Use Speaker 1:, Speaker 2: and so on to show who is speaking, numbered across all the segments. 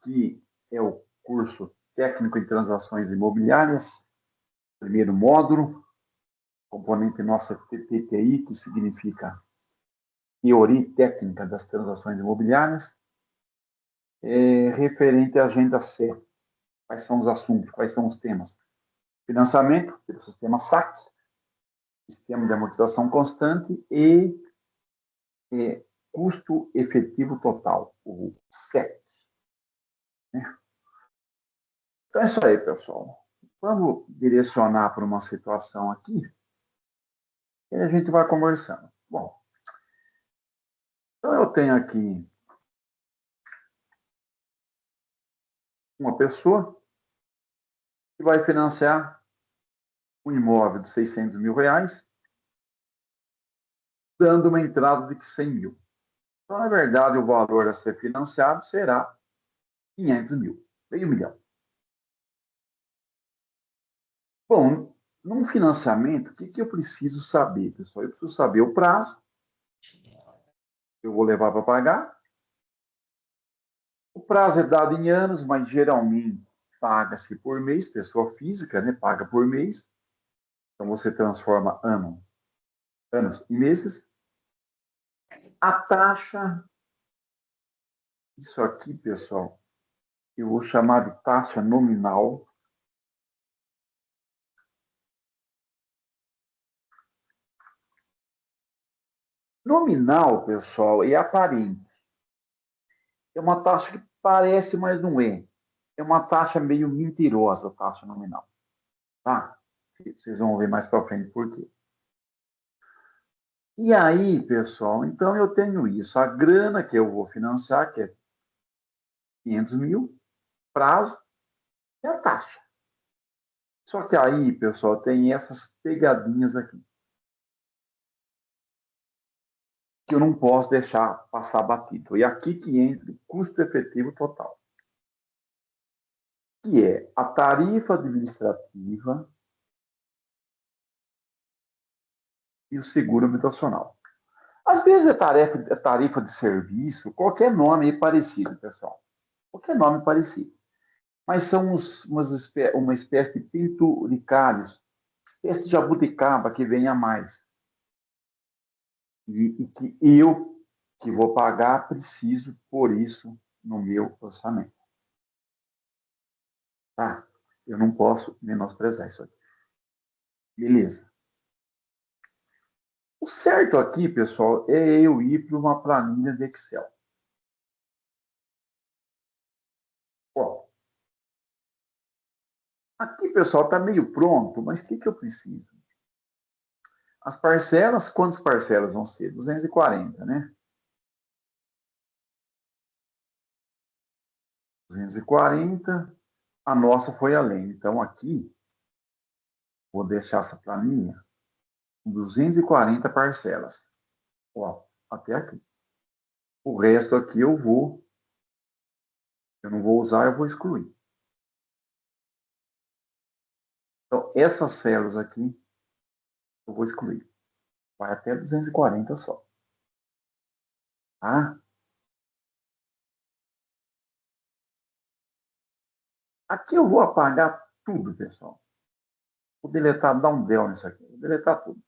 Speaker 1: que é o curso Técnico em Transações Imobiliárias, primeiro módulo, componente nossa TTI, que significa Teoria e Técnica das Transações Imobiliárias, referente à agenda C. Quais são os assuntos, quais são os temas? Financiamento, pelo sistema SAC, sistema de amortização constante e custo efetivo total, o SET. Né? Então é isso aí, pessoal. Vamos direcionar para uma situação aqui e a gente vai conversando. Bom, então eu tenho aqui uma pessoa que vai financiar um imóvel de 600 mil reais, dando uma entrada de 100 mil. Então, na verdade, o valor a ser financiado será 500 mil, meio milhão. Bom, num financiamento, o que eu preciso saber, pessoal? Eu preciso saber o prazo que eu vou levar para pagar. O prazo é dado em anos, mas geralmente paga-se por mês, pessoa física, né? Paga por mês. Então, você transforma anos em meses. A taxa, isso aqui, pessoal, eu vou chamar de taxa nominal. Nominal, pessoal, é aparente. É uma taxa que parece, mas não é. É uma taxa meio mentirosa, a taxa nominal. Tá? Vocês vão ver mais para frente por quê. E aí, pessoal, então eu tenho isso. A grana que eu vou financiar, que é 500 mil, prazo, é a taxa. Só que aí, pessoal, tem essas pegadinhas aqui. Que eu não posso deixar passar batido. E aqui que entra o custo efetivo total. Que é a tarifa administrativa e o seguro habitacional. Às vezes é tarifa de serviço, qualquer nome é parecido, pessoal. Qualquer nome parecido. Mas são uma espécie de penduricalhos, espécie de jabuticaba que vem a mais. E que eu, que vou pagar, preciso por isso no meu orçamento. Tá? Eu não posso menosprezar isso aqui. Beleza. O certo aqui, pessoal, é eu ir para uma planilha de Excel. Ó, aqui, pessoal, está meio pronto, mas o que eu preciso? As parcelas, quantas parcelas vão ser? 240, né? 240, a nossa foi além. Então, aqui, vou deixar essa planilha com 240 parcelas. Ó, até aqui. O resto aqui eu não vou usar, eu vou excluir. Então, essas células aqui, eu vou excluir. Vai até 240 só. Tá? Aqui eu vou apagar tudo, pessoal. Vou deletar, dar um del nisso aqui. Vou deletar tudo.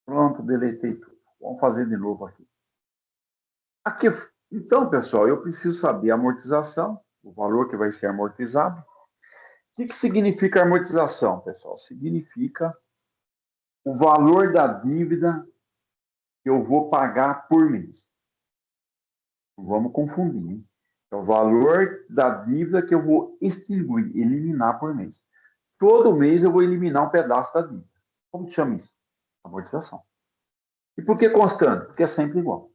Speaker 1: Pronto, deletei tudo. Vamos fazer de novo aqui. Aqui, então, pessoal, eu preciso saber a amortização, o valor que vai ser amortizado. O que significa amortização, pessoal? Significa o valor da dívida que eu vou pagar por mês. Não vamos confundir, hein? É o valor da dívida que eu vou extinguir, eliminar por mês. Todo mês eu vou eliminar um pedaço da dívida. Como se chama isso? Amortização. E por que constante? Porque é sempre igual.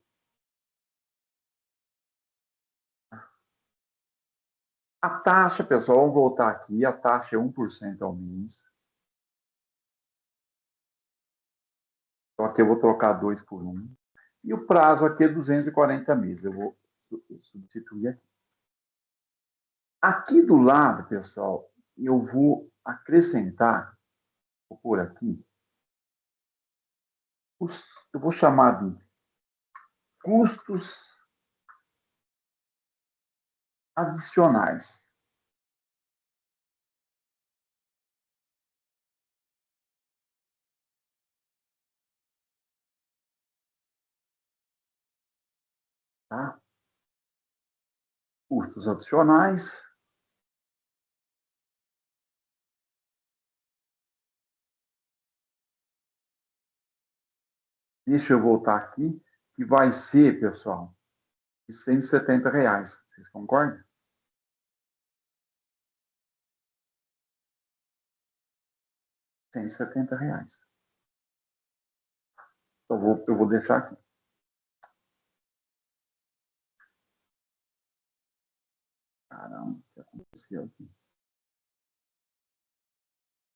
Speaker 1: A taxa, pessoal, vamos voltar aqui, a taxa é 1% ao mês. Então aqui eu vou trocar 2 por 1. E o prazo aqui é 240 meses. Eu vou substituir aqui. Aqui do lado, pessoal, eu vou acrescentar, vou pôr aqui, eu vou chamar de custos adicionais. Tá? Custos adicionais. Deixa eu voltar aqui, que vai ser, pessoal, de R$ 170. Vocês concordam? R$ 170. Eu vou deixar aqui. Caramba, o que aconteceu aqui? R$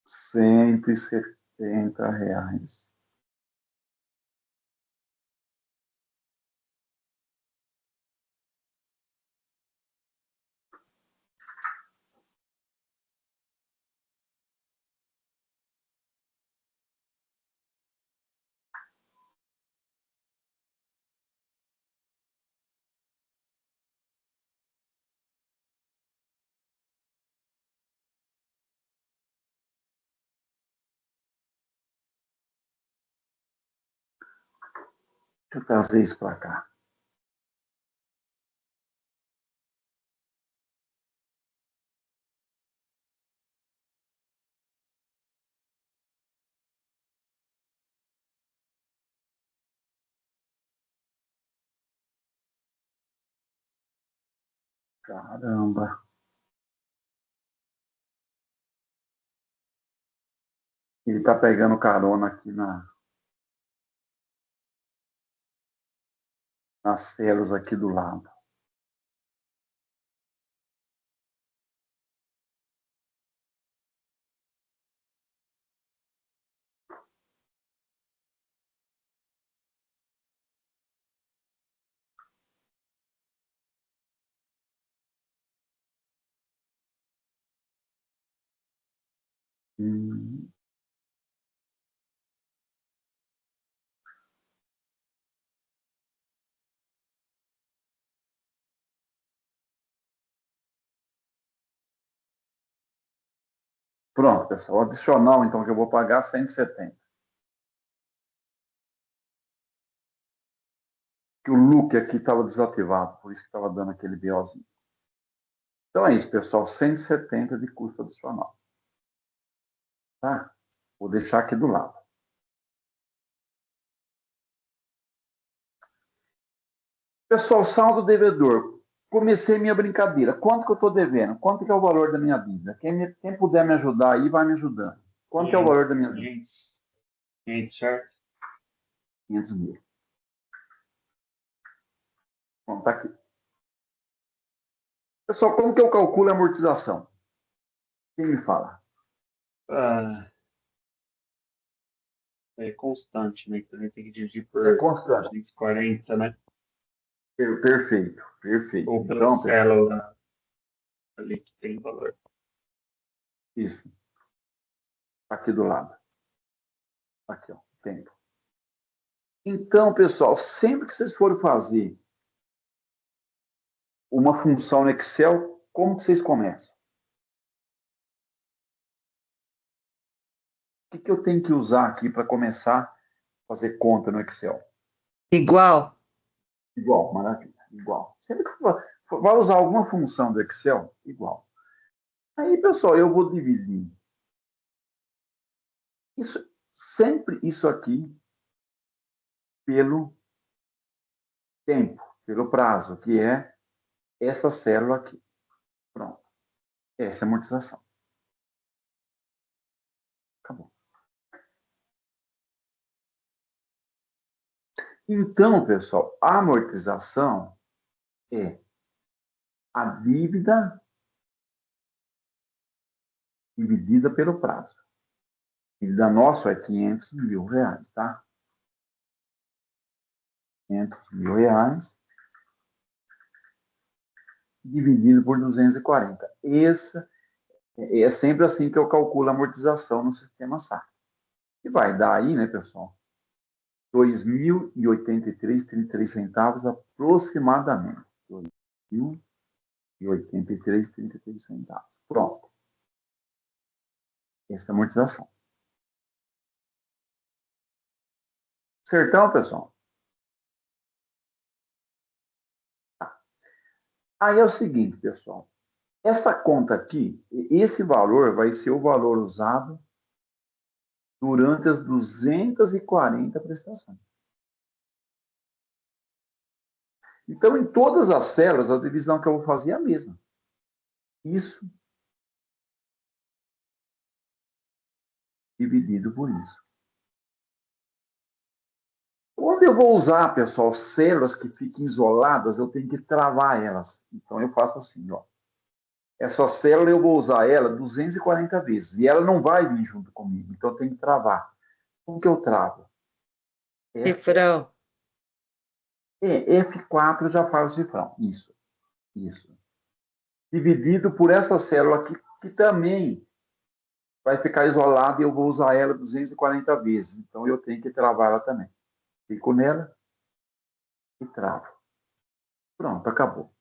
Speaker 1: 170. Deixa eu trazer isso para cá. Caramba. Ele está pegando carona aqui nas células aqui do lado. Hum. Pronto, pessoal. O adicional, então, que eu vou pagar, 170. Que o look aqui estava desativado, por isso que estava dando aquele BOzinho. Então é isso, pessoal. 170 de custo adicional. Tá? Vou deixar aqui do lado. Pessoal, saldo devedor. Comecei minha brincadeira. Quanto que eu estou devendo? Quanto que é o valor da minha dívida? Quem puder me ajudar aí, vai me ajudando. Quanto que é o valor da minha dívida?
Speaker 2: 500, certo?
Speaker 1: 500 mil. Bom, tá aqui. Pessoal, como que eu calculo a amortização? Quem me fala?
Speaker 2: Ah, é constante, né? Então a gente tem que dividir
Speaker 1: É
Speaker 2: por
Speaker 1: constante.
Speaker 2: 240, né?
Speaker 1: Perfeito, perfeito.
Speaker 2: Ou pela
Speaker 1: Então, pessoal,
Speaker 2: célula ali que tem valor.
Speaker 1: isso. Tá aqui do lado. Tá aqui, ó. Tempo. Então, pessoal, sempre que vocês forem fazer uma função no Excel, como que vocês começam? O que eu tenho que usar aqui para começar a fazer conta no Excel?
Speaker 3: Igual.
Speaker 1: Igual, maravilha, igual. Sempre que vai usar alguma função do Excel, igual. Aí, pessoal, eu vou dividir sempre isso aqui pelo tempo, pelo prazo, que é essa célula aqui. Pronto. Essa é a amortização. Acabou. Então, pessoal, a amortização é a dívida dividida pelo prazo. A dívida nossa é R$ 500 mil, tá? R$ 500 mil dividido por 240. Esse é sempre assim que eu calculo a amortização no sistema SAC. E vai dar aí, né, pessoal? R$ 2.083,33 aproximadamente. R$ 2.083,33. Pronto. Essa é a amortização. Certão, pessoal? Aí é o seguinte, pessoal. Essa conta aqui, esse valor vai ser o valor usado durante as 240 prestações. Então, em todas as células, a divisão que eu vou fazer é a mesma. Isso dividido por isso. Quando eu vou usar, pessoal, células que fiquem isoladas, eu tenho que travar elas. Então, eu faço assim, ó. Essa célula eu vou usar ela 240 vezes. E ela não vai vir junto comigo. Então, eu tenho que travar. Como que eu travo?
Speaker 3: Cifrão.
Speaker 1: F4 já faz o cifrão. Isso. Dividido por essa célula aqui, que também vai ficar isolada e eu vou usar ela 240 vezes. Então, eu tenho que travar ela também. Fico nela e travo. Pronto, acabou.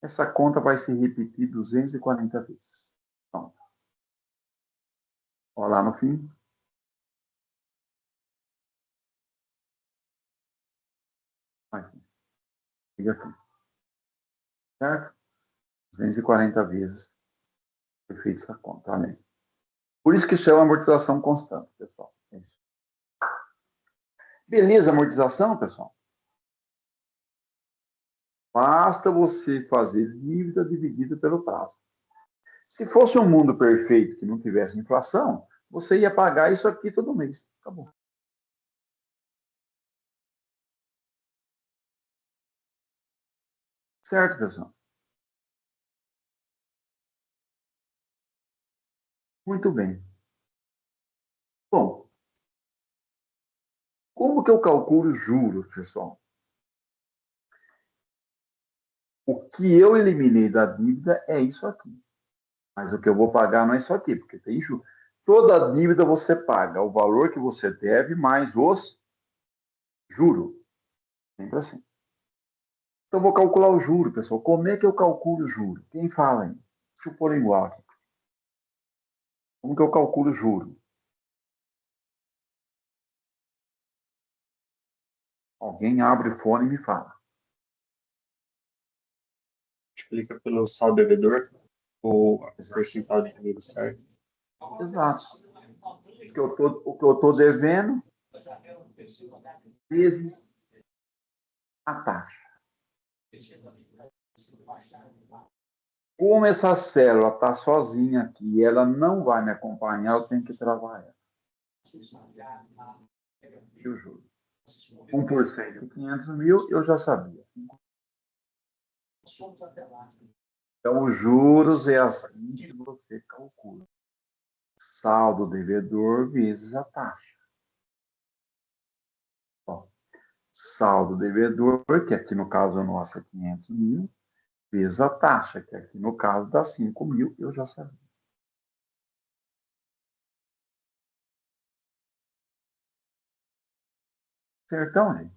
Speaker 1: Essa conta vai se repetir 240 vezes. Pronto. Olha lá no fim. Aqui. Fica aqui. Certo? 240 vezes foi feita essa conta. Olha aí. Por isso que chama amortização constante, pessoal. É isso. Beleza, amortização, pessoal? Basta você fazer dívida dividida pelo prazo. Se fosse um mundo perfeito que não tivesse inflação, você ia pagar isso aqui todo mês. Acabou. Certo, pessoal? Muito bem. Bom, como que eu calculo juros, pessoal? O que eu eliminei da dívida é isso aqui. Mas o que eu vou pagar não é isso aqui, porque tem juros. Toda dívida você paga o valor que você deve mais os juros. Sempre assim. Então, eu vou calcular o juro, pessoal. Como é que eu calculo o juro? Quem fala aí? Deixa eu pôr em igual. Como que eu calculo o juro? Alguém abre o fone e me fala.
Speaker 2: Multiplica pelo saldo devedor ou a percentual de juros, certo?
Speaker 1: Exato. O que eu estou devendo vezes a taxa. Como essa célula está sozinha aqui e ela não vai me acompanhar, eu tenho que travar ela. E o juro? 1% de 500 mil, eu já sabia. Então, os juros é assim que você calcula. Saldo devedor vezes a taxa. Bom, saldo devedor, que aqui no caso nosso é 500 mil, vezes a taxa, que aqui no caso dá 5 mil, eu já sabia. Certão, gente?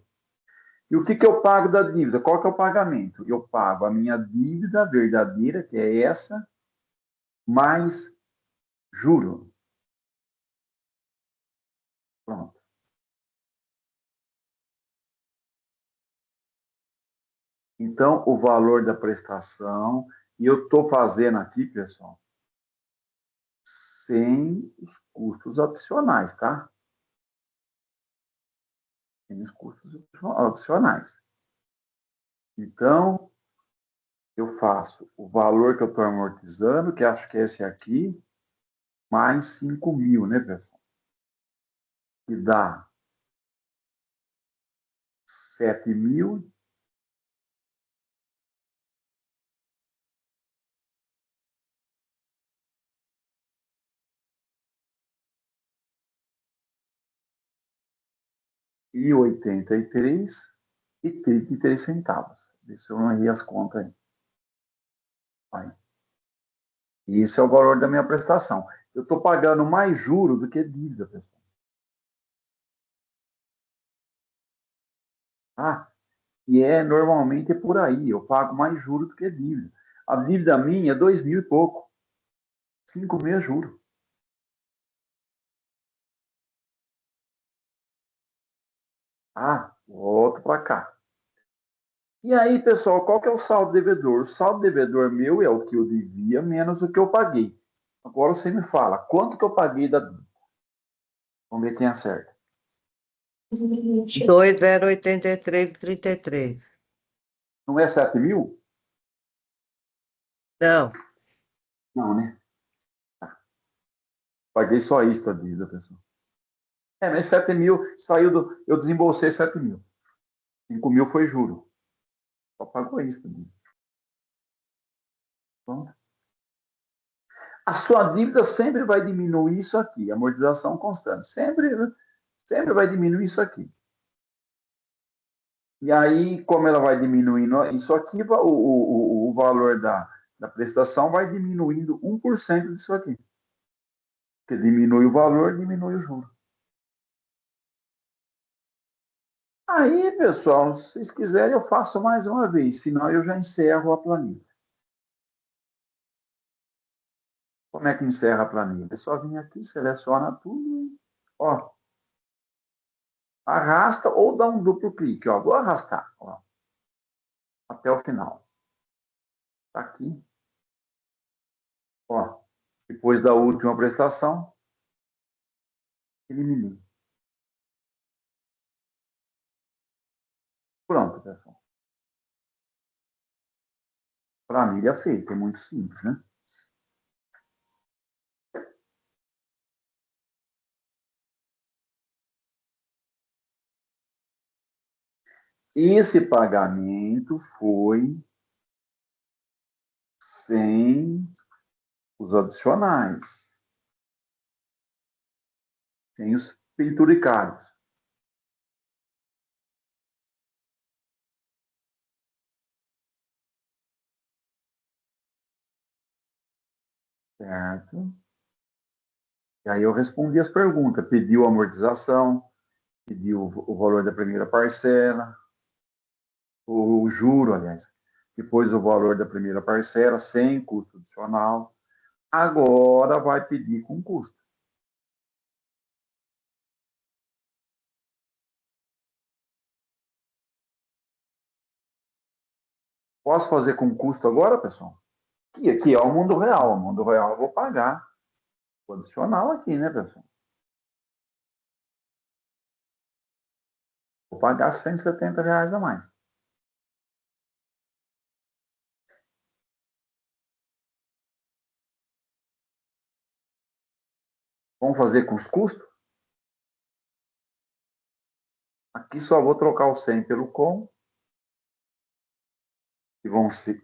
Speaker 1: E o que eu pago da dívida? Qual que é o pagamento? Eu pago a minha dívida verdadeira, que é essa, mais juro. Pronto. Então, o valor da prestação, e eu estou fazendo aqui, pessoal, sem os custos adicionais, tá? Sem os custos adicionais. Então, eu faço o valor que eu estou amortizando, que acho que é esse aqui, mais 5 mil, né, pessoal? Que dá 7 mil. E 83,33 centavos. Vê se eu não errei as contas aí. Vai. E isso é o valor da minha prestação. Eu estou pagando mais juro do que dívida, pessoal. Tá? E normalmente é por aí. Eu pago mais juros do que dívida. A dívida minha é 2.000 e pouco. 5 meses juro. Ah, volto para cá. E aí, pessoal, qual que é o saldo devedor? O saldo devedor meu é o que eu devia menos o que eu paguei. Agora você me fala, quanto que eu paguei da dívida? Vamos ver quem acerta.
Speaker 3: 2.083,33.
Speaker 1: Não é 7.000?
Speaker 3: Não,
Speaker 1: Não, né? Paguei só isso da dívida, pessoal. Mas 7.000 saiu do. Eu desembolsei 7.000. 5.000 foi juro. Só pagou isso também. Então, a sua dívida sempre vai diminuir isso aqui, amortização constante. Sempre vai diminuir isso aqui. E aí, como ela vai diminuindo isso aqui, o valor da prestação vai diminuindo 1% disso aqui. Porque diminui o valor, diminui o juro. Aí, pessoal, se vocês quiserem, eu faço mais uma vez, senão eu já encerro a planilha. Como é que encerra a planilha? É só vir aqui, seleciona tudo e, ó, arrasta ou dá um duplo clique, ó. Vou arrastar, ó, até o final. Tá aqui, ó. Depois da última prestação, eliminei. Pronto, pessoal. Planilha feita, é muito simples, né? Esse pagamento foi sem os adicionais, sem os penduricários, certo? E aí eu respondi as perguntas, pediu a amortização, pediu o valor da primeira parcela, o juro, aliás, depois o valor da primeira parcela, sem custo adicional. Agora vai pedir com custo. Posso fazer com custo agora, pessoal? Aqui é o mundo real. O mundo real eu vou pagar o adicional aqui, né, pessoal? Vou pagar R$ 170 a mais. Vamos fazer com os custos? Aqui só vou trocar o 100 pelo com, que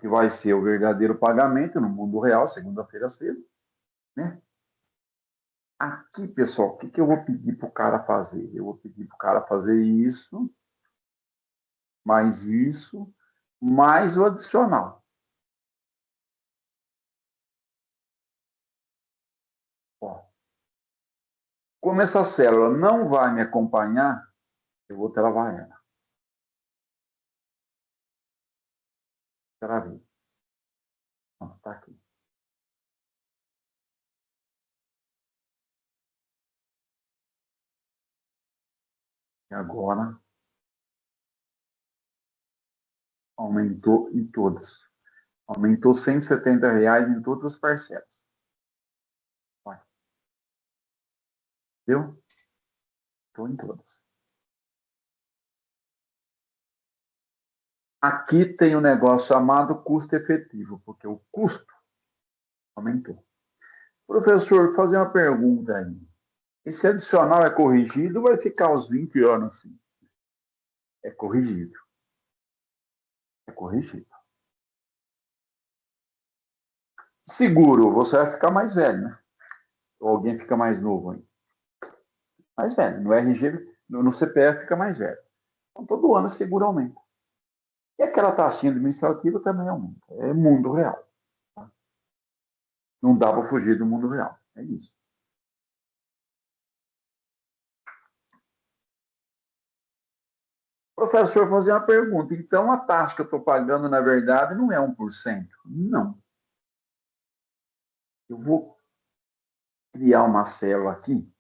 Speaker 1: vai ser o verdadeiro pagamento no mundo real, segunda-feira cedo, né? Aqui, pessoal, o que eu vou pedir para o cara fazer? Eu vou pedir para o cara fazer isso, mais o adicional. Ó, como essa célula não vai me acompanhar, eu vou travar ela. Travei. Está aqui. E agora aumentou em todas. Aumentou R$ 170 em todas as parcelas. Vai. Viu? Estou em todas. Aqui tem um negócio chamado custo efetivo, porque o custo aumentou. Professor, vou fazer uma pergunta aí. Esse adicional é corrigido ou vai ficar uns 20 anos assim? É corrigido. É corrigido. Seguro, você vai ficar mais velho, né? Ou alguém fica mais novo aí? Mais velho. No RG, no CPF fica mais velho. Então, todo ano seguro aumenta. E aquela taxinha administrativa também aumenta. É mundo real. Tá? Não dá para fugir do mundo real. É isso. O professor fazia uma pergunta, então a taxa que eu estou pagando, na verdade, não é 1%? Não. Eu vou criar uma célula aqui,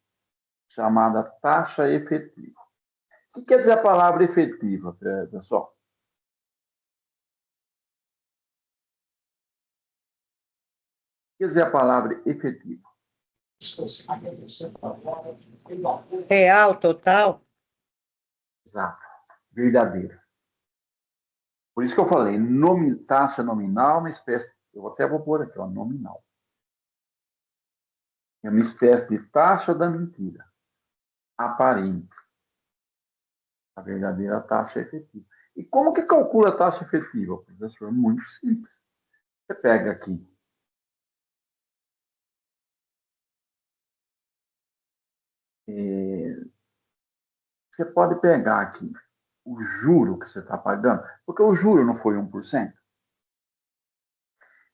Speaker 1: chamada taxa efetiva. O que quer dizer a palavra efetiva, pessoal? O que quer dizer a palavra efetiva?
Speaker 3: Real, total?
Speaker 1: Exato. Verdadeira. Por isso que eu falei, taxa nominal, uma espécie, eu até vou pôr aqui, ó, nominal. É uma espécie de taxa da mentira, aparente. A verdadeira taxa efetiva. E como que calcula a taxa efetiva, professor? Muito simples. Você pega aqui. Você pode pegar aqui o juro que você está pagando, porque o juro não foi 1%.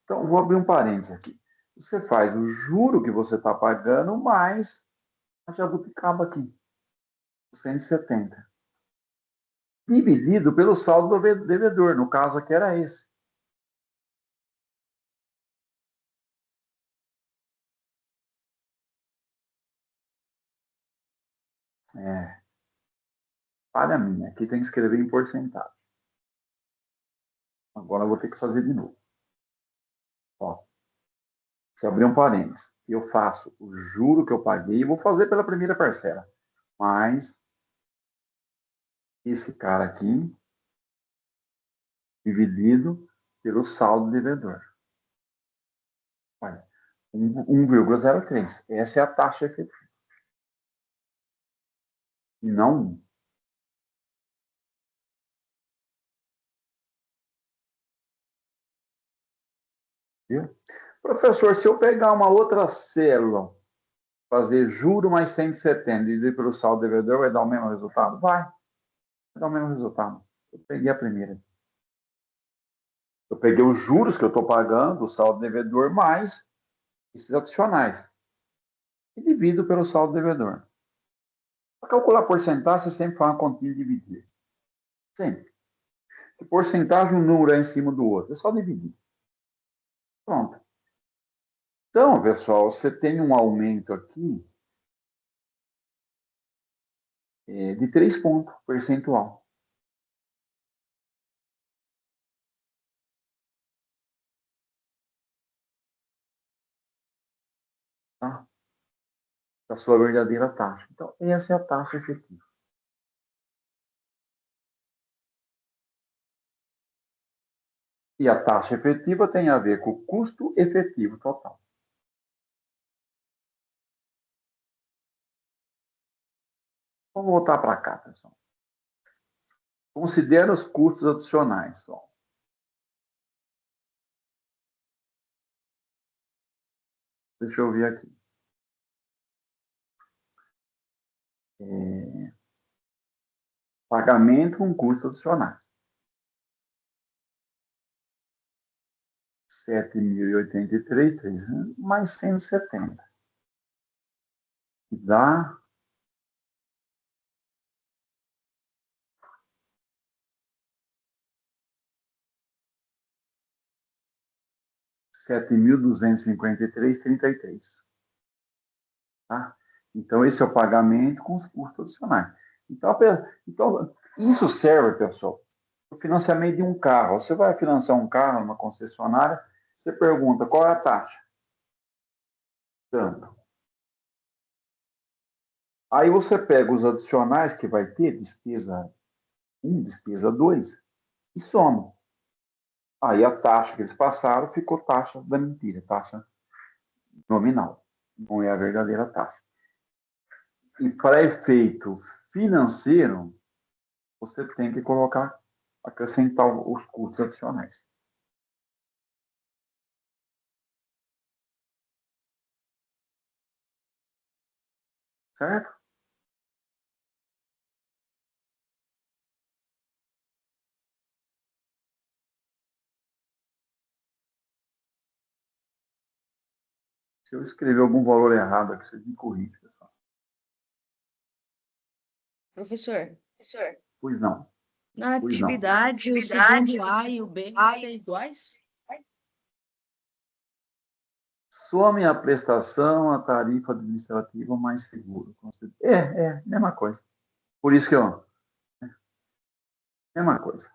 Speaker 1: Então, vou abrir um parênteses aqui. Você faz o juro que você está pagando mais a jabuticaba aqui, 170. Dividido pelo saldo do devedor. No caso aqui era esse. Falha minha. Aqui tem que escrever em porcentagem. Agora eu vou ter que fazer de novo. Ó, se eu abrir um parênteses, eu faço o juro que eu paguei e vou fazer pela primeira parcela. Mais esse cara aqui, dividido pelo saldo devedor. Olha, 1,03. Essa é a taxa efetiva. E não 1. Viu? Professor, se eu pegar uma outra célula, fazer juro mais 170 e dividir pelo saldo devedor, vai dar o mesmo resultado? Vai dar o mesmo resultado. Eu peguei a primeira. Eu peguei os juros que eu estou pagando, o saldo devedor, mais esses adicionais. E divido pelo saldo devedor. Para calcular a porcentagem, você sempre faz uma continha de dividir. Sempre. Que porcentagem, um número é em cima do outro. É só dividir. Pronto. Então, pessoal, você tem um aumento aqui de 3 pontos percentual. Tá? Da sua verdadeira taxa. Então, essa é a taxa efetiva. E a taxa efetiva tem a ver com o custo efetivo total. Vamos voltar para cá, pessoal. Considera os custos adicionais. Ó. Deixa eu ver aqui. Pagamento com custos adicionais. 7.083, mais 170. Dá 7.253,33. Tá? Então, esse é o pagamento com os custos adicionais. Então isso serve, pessoal, para o financiamento de um carro. Você vai financiar um carro numa concessionária, você pergunta qual é a taxa? Tanto. Aí você pega os adicionais que vai ter, despesa 1, despesa 2, e soma. Aí a taxa que eles passaram ficou taxa da mentira, taxa nominal. Não é a verdadeira taxa. E para efeito financeiro, você tem que colocar, acrescentar os custos adicionais. Certo? Se eu escrever algum valor errado aqui, vocês me corrigem, pessoal.
Speaker 3: Professor,
Speaker 1: Pois não.
Speaker 4: Na
Speaker 1: Pois não.
Speaker 4: atividade, o segundo A e o B vão ser iguais?
Speaker 1: Some a prestação, a tarifa administrativa mais seguro. Mesma coisa. Por isso que eu. Mesma coisa.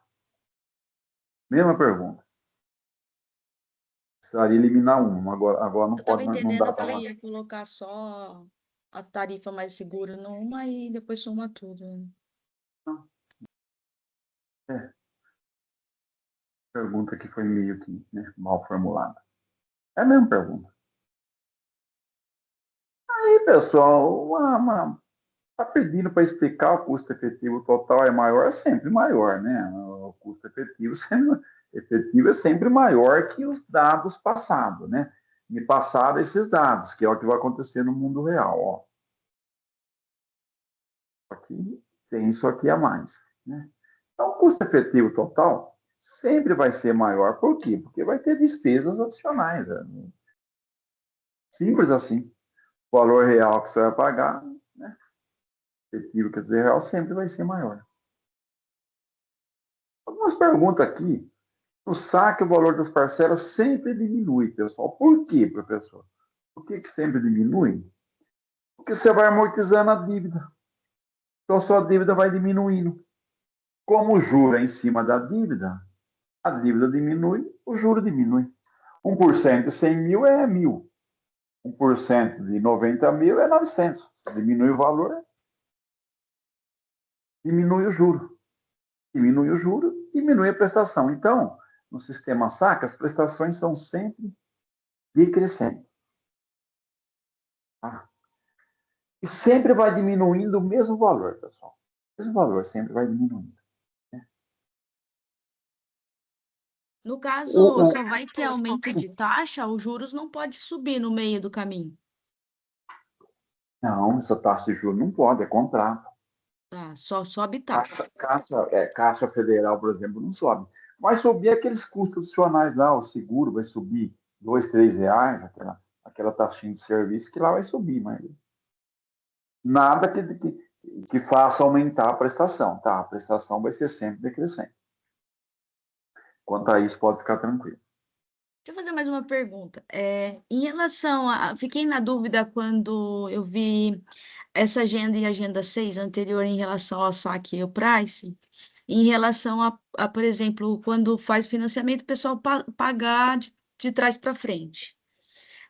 Speaker 1: Mesma pergunta. Precisaria eliminar um. Agora não
Speaker 4: Eu estava
Speaker 1: pode, não dá
Speaker 4: entendendo que
Speaker 1: para.
Speaker 4: ia colocar só a tarifa mais segura numa e depois soma tudo, né?
Speaker 1: É, pergunta que foi meio que, né, mal formulada. É a mesma pergunta. Aí, pessoal, tá pedindo para explicar o custo efetivo total é maior, é sempre maior, né? O custo efetivo é sempre maior que os dados passados, né? Me passaram esses dados, que é o que vai acontecer no mundo real, ó. Aqui tem isso aqui a mais, né? Então, o custo efetivo total sempre vai ser maior. Por quê? Porque vai ter despesas adicionais. Né? Simples assim. O valor real que você vai pagar, né? Efetivo, quer dizer, real, sempre vai ser maior. Algumas perguntas aqui. No saque, o valor das parcelas sempre diminui, pessoal. Por quê, professor? Por que sempre diminui? Porque você vai amortizando a dívida. Então, a sua dívida vai diminuindo. Como o juro é em cima da dívida, a dívida diminui, o juro diminui. 1% de 100 mil é 1.000. 1% de 90 mil é 900. Se diminui o valor, diminui o juro. Diminui o juro, diminui a prestação. Então, no sistema SAC, as prestações são sempre decrescentes. Tá? E sempre vai diminuindo o mesmo valor, pessoal. O mesmo valor sempre vai diminuindo.
Speaker 4: No caso, só vai ter aumento de taxa, os juros não pode subir no meio do caminho.
Speaker 1: Não, essa taxa de juros não pode, é contrato.
Speaker 4: Tá, só sobe taxa.
Speaker 1: Caixa Federal, por exemplo, não sobe. Vai subir aqueles custos adicionais lá, o seguro vai subir R$ 2, R$ 3, aquela taxinha de serviço que lá vai subir, mas nada que faça aumentar a prestação, tá? A prestação vai ser sempre decrescente. Quanto a isso, pode ficar tranquilo.
Speaker 4: Deixa eu fazer mais uma pergunta. Em relação a. Fiquei na dúvida quando eu vi essa agenda e a agenda 6 anterior em relação ao saque e o price, em relação por exemplo, quando faz financiamento, o pessoal pagar de trás para frente.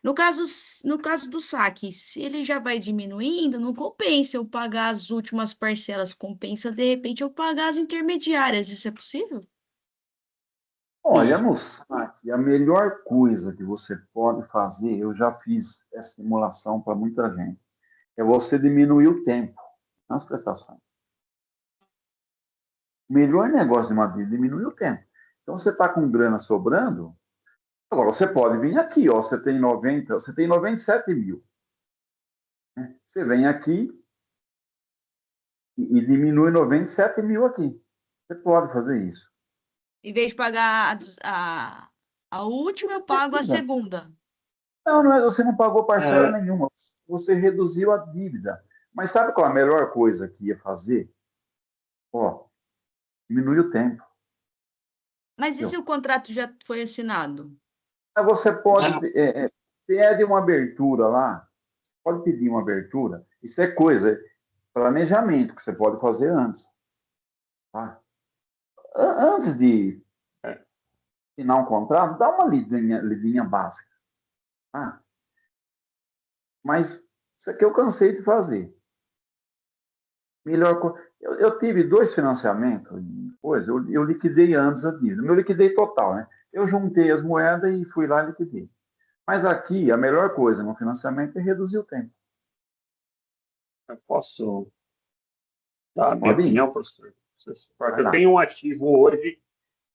Speaker 4: No caso do saque, se ele já vai diminuindo, não compensa eu pagar as últimas parcelas, compensa de repente eu pagar as intermediárias. Isso é possível?
Speaker 1: Olha, no saque, a melhor coisa que você pode fazer, eu já fiz essa simulação para muita gente, é você diminuir o tempo nas prestações. O melhor negócio de uma dívida é diminuir o tempo. Então, você está com grana sobrando, agora você pode vir aqui, ó, você tem 97 mil. Né? Você vem aqui e diminui 97 mil aqui. Você pode fazer isso.
Speaker 4: Em vez de pagar a última, eu pago a segunda.
Speaker 1: Não, você não pagou parcela nenhuma. Você reduziu a dívida. Mas sabe qual é a melhor coisa que ia fazer? Ó, diminui o tempo.
Speaker 4: Mas e se o contrato já foi assinado?
Speaker 1: Aí você pode pede uma abertura lá. Pode pedir uma abertura. Isso é coisa, planejamento que você pode fazer antes. Tá? Antes de assinar um contrato, dá uma lidinha básica. Tá? Mas isso aqui eu cansei de fazer. Eu tive 2 financiamentos, eu liquidei antes a dívida. Eu liquidei total, né? Eu juntei as moedas e fui lá e liquidei. Mas aqui, a melhor coisa no financiamento é reduzir o tempo.
Speaker 2: Eu posso dar a minha
Speaker 1: Pode ir.
Speaker 2: opinião, professor?
Speaker 1: Vai
Speaker 2: Eu
Speaker 1: lá.
Speaker 2: tenho um ativo hoje,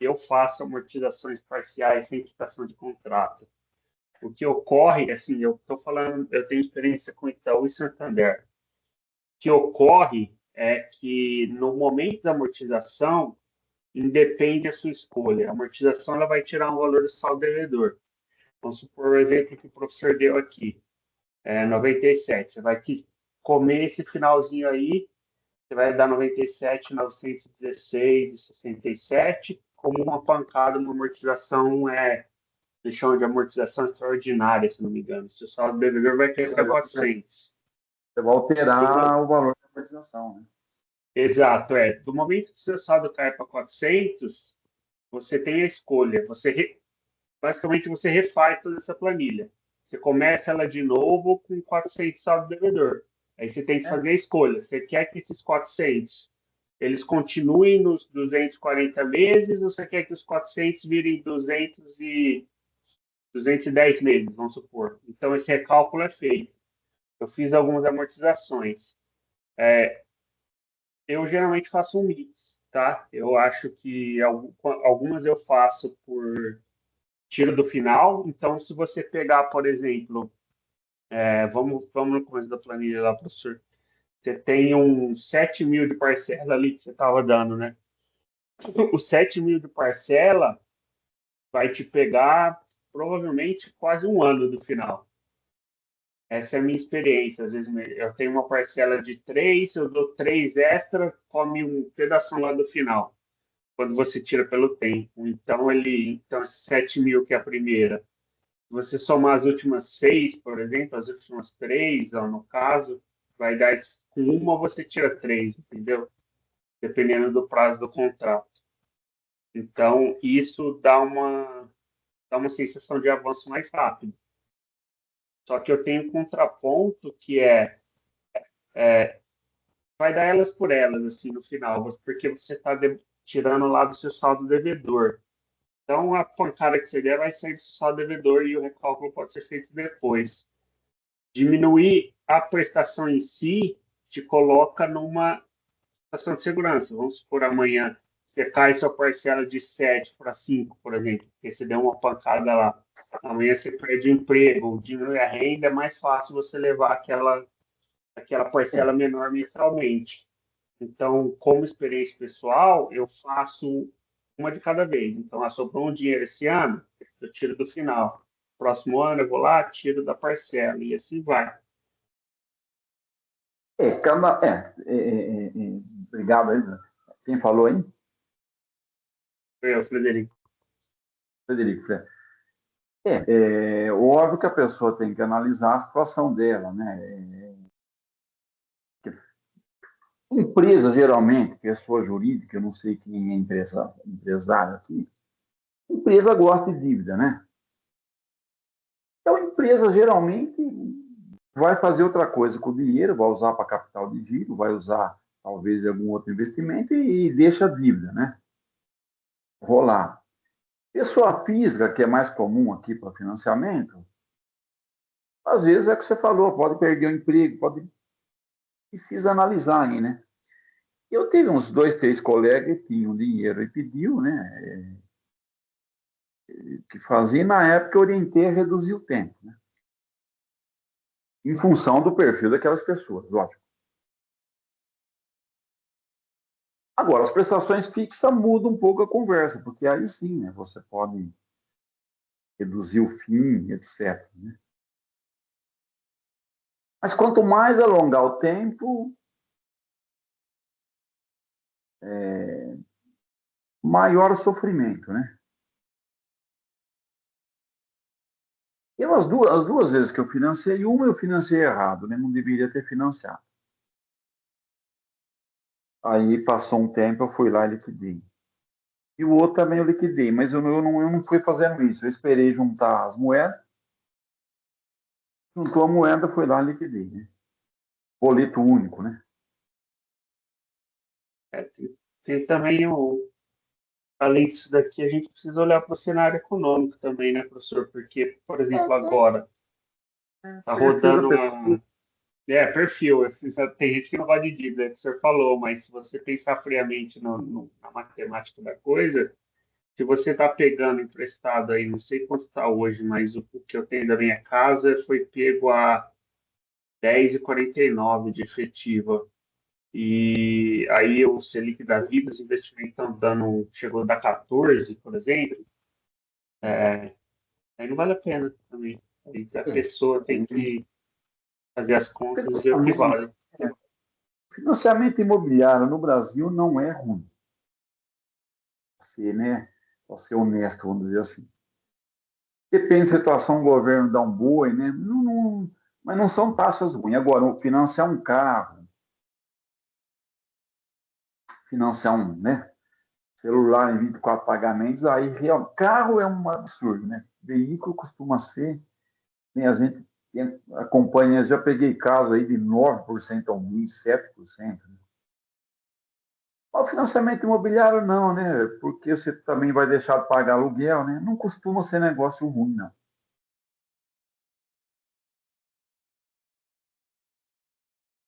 Speaker 2: eu faço amortizações parciais sem quitação de contrato. O que ocorre, assim, eu estou falando, eu tenho experiência com Itaú e Santander. O que ocorre é que no momento da amortização, independe da sua escolha. A amortização ela vai tirar um valor do saldo devedor. Vamos supor o exemplo que o professor deu aqui, 97. Você vai comer esse finalzinho aí você vai dar 97.916,67 como uma pancada, uma amortização, eles chamam de amortização extraordinária, se não me engano. Se o saldo devedor vai crescer a 400.
Speaker 1: Você vai alterar o valor da amortização, né?
Speaker 2: Exato, Do momento que o seu saldo cai para 400, você tem a escolha. Basicamente, você refaz toda essa planilha. Você começa ela de novo com 400 saldo devedor. Aí você tem que fazer a escolha. Você quer que esses 400 eles continuem nos 240 meses ou você quer que os 400 virem 210 meses, vamos supor. Então, esse recálculo é feito. Eu fiz algumas amortizações. Eu geralmente faço um mix, tá? Eu acho que algumas eu faço por tiro do final. Então, se você pegar, por exemplo, vamos no começo da planilha lá, professor. Você tem uns 7 mil de parcela ali que você estava dando, né? Os 7 mil de parcela vai te pegar provavelmente quase um ano do final. Essa é a minha experiência. Às vezes eu tenho uma parcela de 3, eu dou 3 extra, come um pedaço lá do final, quando você tira pelo tempo. Então esses 7 mil que é a primeira, se você somar as últimas 6, por exemplo, as últimas 3, ó, no caso, vai dar, com uma você tira 3, entendeu? Dependendo do prazo do contrato. Então, isso dá uma sensação de avanço mais rápido. Só que eu tenho um contraponto que vai dar elas por elas, assim, no final, porque você está tirando lá do seu saldo devedor. Então, a pancada que você der vai sair do seu saldo devedor e o recálculo pode ser feito depois. Diminuir a prestação em si te coloca numa situação de segurança. Vamos supor, amanhã você cai sua parcela de 7 para 5, por exemplo, porque você deu uma pancada lá. Amanhã você perde o emprego, diminui a renda, é mais fácil você levar aquela parcela menor mensalmente. Então, como experiência pessoal, eu faço uma de cada vez. Então, sobrou um dinheiro esse ano, eu tiro do final. Próximo ano eu vou lá, tiro da parcela e assim vai.
Speaker 1: Obrigado aí. Quem falou aí?
Speaker 2: Eu, Frederico.
Speaker 1: Frederico. Óbvio que a pessoa tem que analisar a situação dela, né? Empresa, geralmente, pessoa jurídica, eu não sei quem é empresário aqui, empresa gosta de dívida, né? Então, a empresa geralmente vai fazer outra coisa com o dinheiro, vai usar para capital de giro, vai usar talvez algum outro investimento e deixa a dívida, né? Rolar. Pessoa física, que é mais comum aqui para financiamento, às vezes é o que você falou, pode perder o emprego, precisa analisar aí, né? Eu tive uns 2, 3 colegas que tinham dinheiro e pediu, né? Que fazia, e na época eu orientei a reduzir o tempo, né? Em função do perfil daquelas pessoas, lógico. Agora, as prestações fixas mudam um pouco a conversa, porque aí sim, né, você pode reduzir o FII, etc. Né? Mas quanto mais alongar o tempo, maior o sofrimento, né? As duas vezes que eu financei, uma eu financei errado, né? Não deveria ter financiado. Aí passou um tempo, eu fui lá e liquidei. E o outro também eu liquidei, mas eu não fui fazendo isso. Eu esperei juntar as moedas, juntou a moeda, fui lá e liquidei. Né? Boleto único, né?
Speaker 2: Tem também além disso daqui, a gente precisa olhar para o cenário econômico também, né, professor? Porque, por exemplo, agora está rodando uma. Perfil. Tem gente que não gosta de dívida, que o senhor falou, mas se você pensar friamente na matemática da coisa, se você está pegando emprestado aí, não sei quanto está hoje, mas o que eu tenho da minha casa foi pego a 10,49 de efetiva. E aí o Selic da vida, os investimentos estão chegou a dar 14, por exemplo, aí não vale a pena também. Aí a pessoa tem que fazer as contas e ver o que vale.
Speaker 1: Financiamento imobiliário no Brasil não é ruim. Né? Para ser honesto, vamos dizer assim. Depende da situação, o governo dá um boi, né? Mas não são taxas ruins. Agora, financiar um carro, financiar um, né? Celular em 24 pagamentos, aí carro é um absurdo, né? Veículo costuma ser, né? A gente acompanha, já peguei casos aí de 9% ao mês, 7%. Né? O financiamento imobiliário não, né? Porque você também vai deixar de pagar aluguel, né? Não costuma ser negócio ruim, não.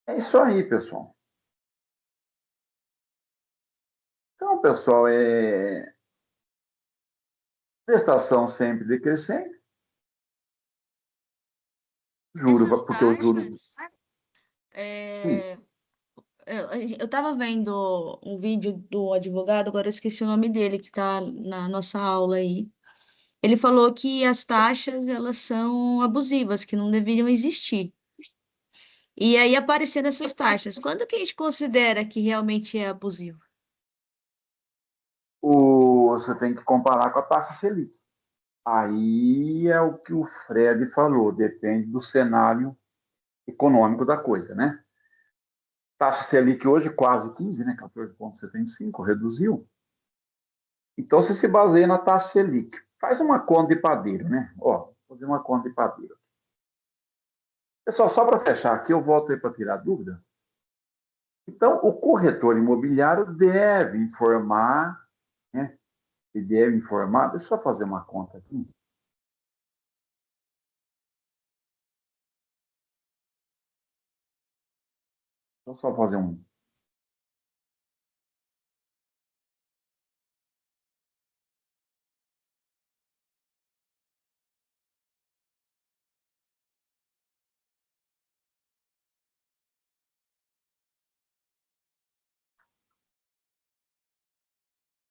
Speaker 1: É isso aí, pessoal. Então, pessoal, prestação sempre decrescente,
Speaker 4: Essas
Speaker 1: porque o juro...
Speaker 4: taxas, é, eu estava vendo um vídeo do advogado, agora eu esqueci o nome dele, que está na nossa aula aí. Ele falou que as taxas, elas são abusivas, que não deveriam existir. E aí aparecendo essas taxas, quando que a gente considera que realmente é abusivo?
Speaker 1: Você tem que comparar com a taxa Selic. Aí é o que o Fred falou, depende do cenário econômico da coisa, né? Taxa Selic hoje quase 15, né? 14,75, reduziu. Então, você se baseia na taxa Selic. Faz uma conta de padeiro, né? Ó, vou fazer uma conta de padeiro. Pessoal, só para fechar aqui, eu volto aí para tirar dúvida. Então, o corretor imobiliário deve informar, né? Ele deve informar. Deixa eu só fazer uma conta aqui. Deixa eu só fazer um.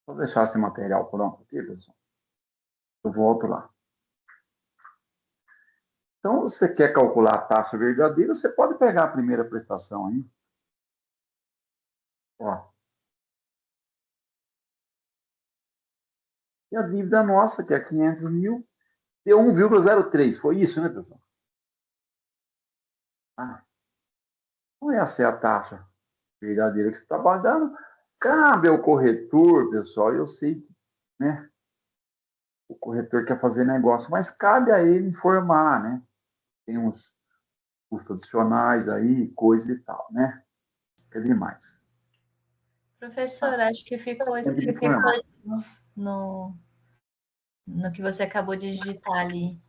Speaker 1: Vou deixar esse material pronto aqui, pessoal. Eu volto lá. Então, você quer calcular a taxa verdadeira, você pode pegar a primeira prestação aí. Ó. E a dívida nossa, que é 500 mil, deu 1,03. Foi isso, né, pessoal? Ah, não é essa é a taxa verdadeira que você está pagando. Cabe ao corretor, pessoal, eu sei que, né, o corretor quer fazer negócio, mas cabe a ele informar, né? Tem uns custos adicionais aí, coisa e tal, né? É demais.
Speaker 5: Professor, acho que ficou
Speaker 1: Sempre
Speaker 5: escrito
Speaker 1: informar.
Speaker 5: no que você acabou de digitar ali.